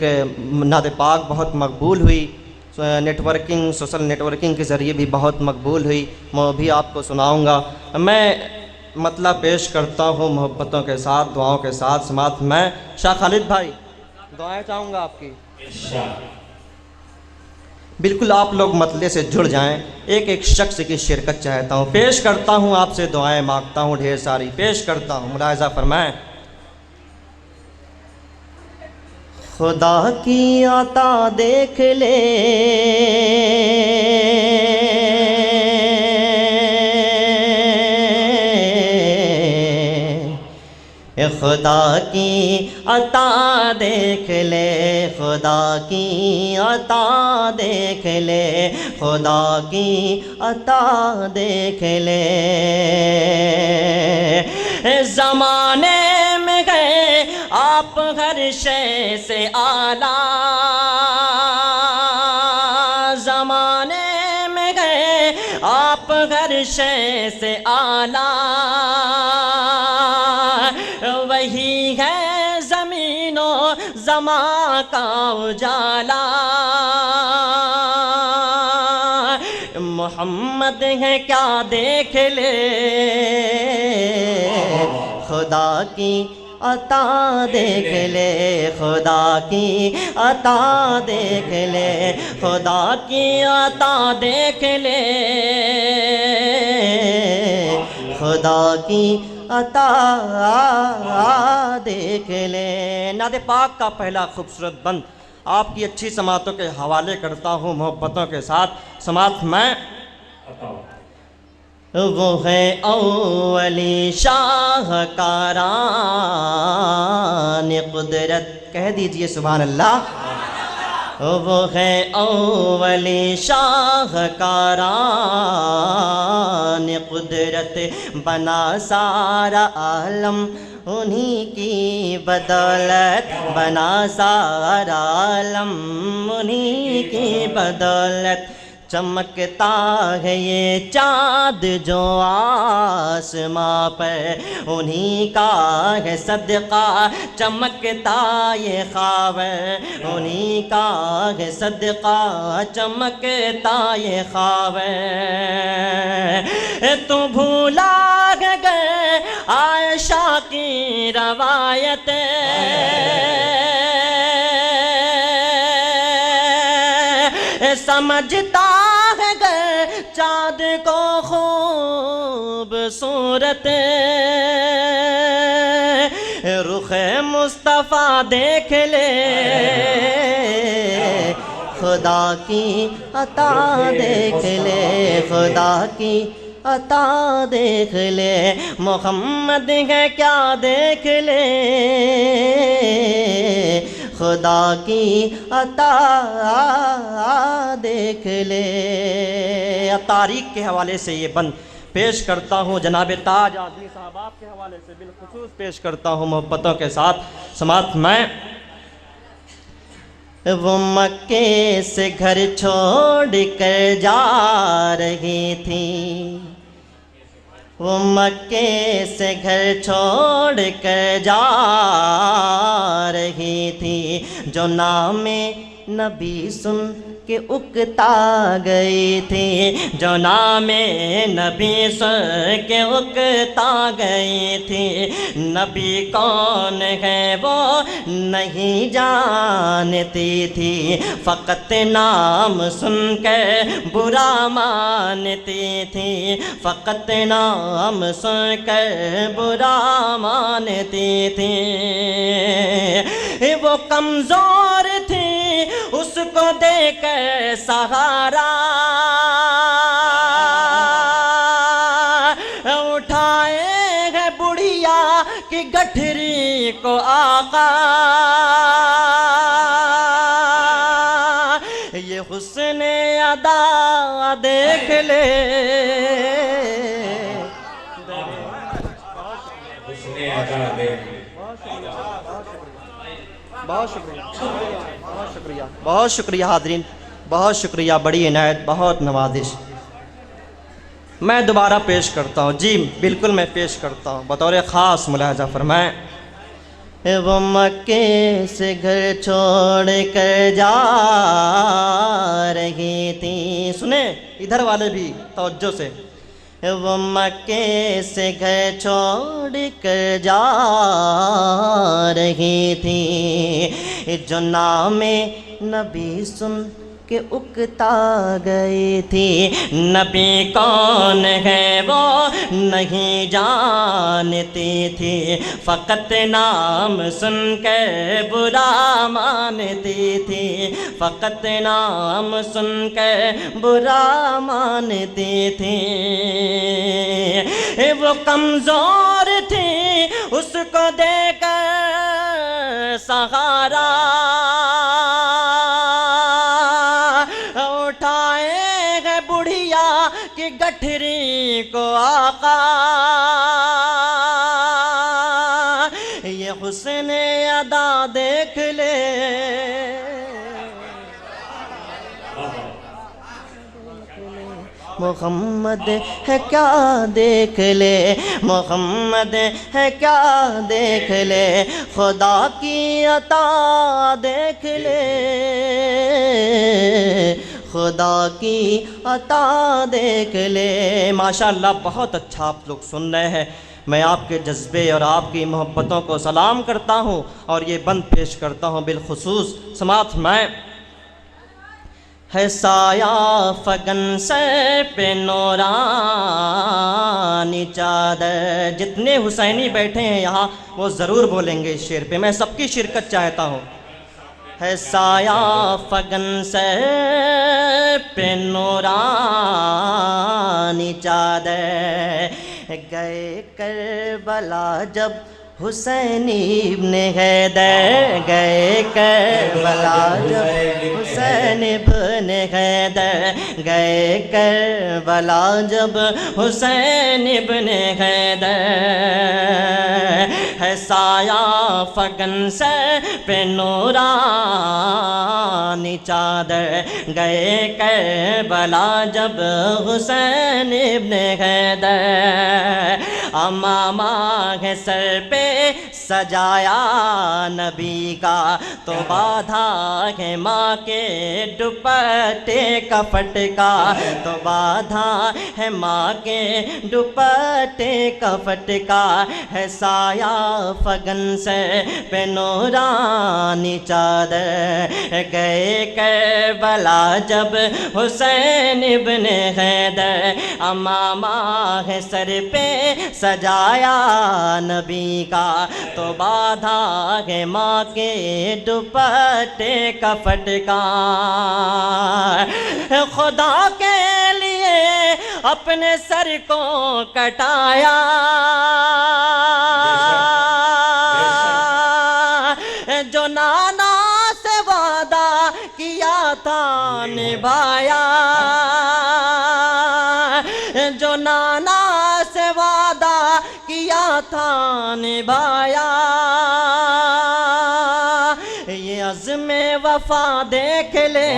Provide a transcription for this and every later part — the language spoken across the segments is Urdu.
کہ نعت پاک بہت مقبول ہوئی، سوشل نیٹورکنگ کے ذریعے بھی بہت مقبول ہوئی، میں بھی آپ کو سناؤں گا۔ میں مطلب پیش کرتا ہوں محبتوں کے ساتھ، دعاؤں کے ساتھ سماعت میں شاہ خالد بھائی دعائیں چاہوں گا آپ کی۔ بالکل آپ لوگ مطلع سے جڑ جائیں، ایک ایک شخص کی شرکت چاہتا ہوں، پیش کرتا ہوں آپ سے دعائیں مانگتا ہوں ڈھیر ساری، پیش کرتا ہوں، ملاحظہ فرمائیں۔ خدا کی عطا دیکھ لے خدا کی عطا دیکھ لے، خدا کی عطا دیکھ لے، خدا کی عطا دیکھ لے۔ زمانے میں گئے آپ ہر شے سے اعلیٰ، زمانے میں گئے آپ ہر شے سے اعلیٰ، وہی ہے زمین و زمان کا اجالا، محمد ہے کیا دیکھ لے، خدا کی عطا دیکھ لے، خدا کی عطا دیکھ لے، خدا کی عطا دیکھ لے، خدا کی عطا دیکھ لے۔ نعت پاک کا پہلا خوبصورت بند آپ کی اچھی سماعتوں کے حوالے کرتا ہوں محبتوں کے ساتھ، سماعت میں۔ وہ ہے اولی شاہکاران قدرت، کہہ دیجئے سبحان اللہ۔ وہ ہے اولی شاہکاران قدرت، بنا سارا عالم انہی کی بدولت، بنا سارا عالم انہی کی بدولت، چمکتا ہے یہ چاند جو آسماں پہ انہی کا ہے صدقہ، چمکتا یہ خاور انہی کا ہے صدقہ، چمکتا یہ خاور۔ تو بھولا گئے عائشہ کی روایت، سمجھتا ہے گئے چاند کو خوبصورت، رخ مصطفیٰ دیکھ لے، خدا کی عطا دیکھ لے، خدا کی عطا دیکھ لے، محمد ہے کیا دیکھ لے، خدا کی عطا دیکھ لے۔ تاریخ کے حوالے سے یہ بند پیش کرتا ہوں، جناب تاج اعظمی صاحب آپ کے حوالے سے بالخصوص پیش کرتا ہوں محبتوں کے ساتھ، سماعت میں۔ وہ مکے سے گھر چھوڑ کر جا رہی تھی، وہ مکے سے گھر چھوڑ کر جا رہی تھی، جو نام نبی سن کے اکتا گئی تھی، جو نام نبی سن کے اکتا گئی تھی، نبی کون ہے وہ نہیں جانتی تھی، فقط نام سن کے برا مانتی تھی، فقط نام سن کے برا مانتی تھی، وہ کمزور تھی اس کو دے کر سہارا، اٹھائے ہے بڑھیا کی گٹھری کو آقا، یہ حسن ادا دیکھ لے، بہت شکریہ، بہت شکریہ، بہت شکریہ حاضرین، بہت شکریہ، بڑی عنایت، بہت نوازش۔ میں دوبارہ پیش کرتا ہوں، جی بالکل میں پیش کرتا ہوں، بطور خاص ملاحظہ فرمائیں۔ وہ مکے سے گھر چھوڑ کر جا رہی تھی. سنیں ادھر والے بھی توجہ سے. وہ مکے سے گھر چھوڑ کر جا رہی تھی. جو نام نبی سن کہ اکتا گئی تھی. نبی کون ہے وہ نہیں جانتی تھی, فقط نام سن کے برا مانتی تھی. فقط نام سن کے برا مانتی تھی. وہ کمزور تھی, اس کو دے کر سہارا اٹھائے گئے بڑھیا کی گٹھری کو آقا. یہ حسن ادا دیکھ لے, محمد ہے کیا دیکھ لے, محمد ہے کیا دیکھ لے, خدا کی عطا دیکھ لے, خدا کی عطا دیکھ لے. ماشاءاللہ بہت اچھا آپ لوگ سن رہے ہیں. میں آپ کے جذبے اور آپ کی محبتوں کو سلام کرتا ہوں اور یہ بند پیش کرتا ہوں بالخصوص سماعت میں. ہے سایہ فگن سر پہ نورانی چادر. جتنے حسینی بیٹھے ہیں یہاں وہ ضرور بولیں گے اس شعر پہ, میں سب کی شرکت چاہتا ہوں. ہے سایہ فگن سر پہ نورانی چادر, گئے کربلا جب حسین ابن حیدر, گئے کربلا جب حسین ابن حیدر, گئے کربلا جب حسین ابن حیدر. ہے سایہ فگن سے پہ نورانی چادر, گئے کربلا جب حسین ابن حیدر. امامہ ہے سر پہ سجایا نبی کا, تو باندھا ہے ماں کے دوپٹے کا پھٹکا, تو باندھا ہے ماں کے دوپٹے کا پھٹکا. ہے سایہ فگن سے پہ نورانی چادر, گئے کربلا جب حسین ابن حیدر. امامہ ہے سر پہ سجایا نبی کا, تو باندھا ہے ماں کے دوپٹے کا پھٹکا. خدا کے لیے اپنے سر کو کٹایا, جو نانا سے وعدہ کیا تھا نبھایا, جو نانا سے وعدہ کیا تھا نبھایا. یہ عزم وفا دیکھ لے,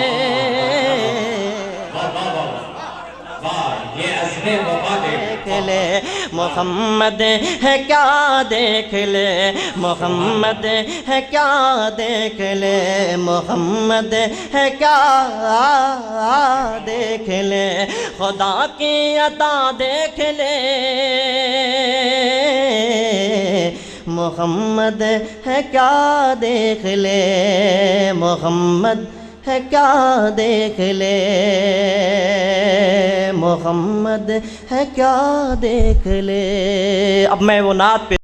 یہ عزم وفا دیکھ لے, محمد ہے کیا دیکھ لے, محمد ہے کیا دیکھ لے, محمد ہے کیا دیکھ لے, خدا کی عطا دیکھ لے. محمد ہے کیا دیکھ لے, محمد ہے کیا دیکھ لے, محمد ہے کیا دیکھ لے. اب میں وہ نعت پہ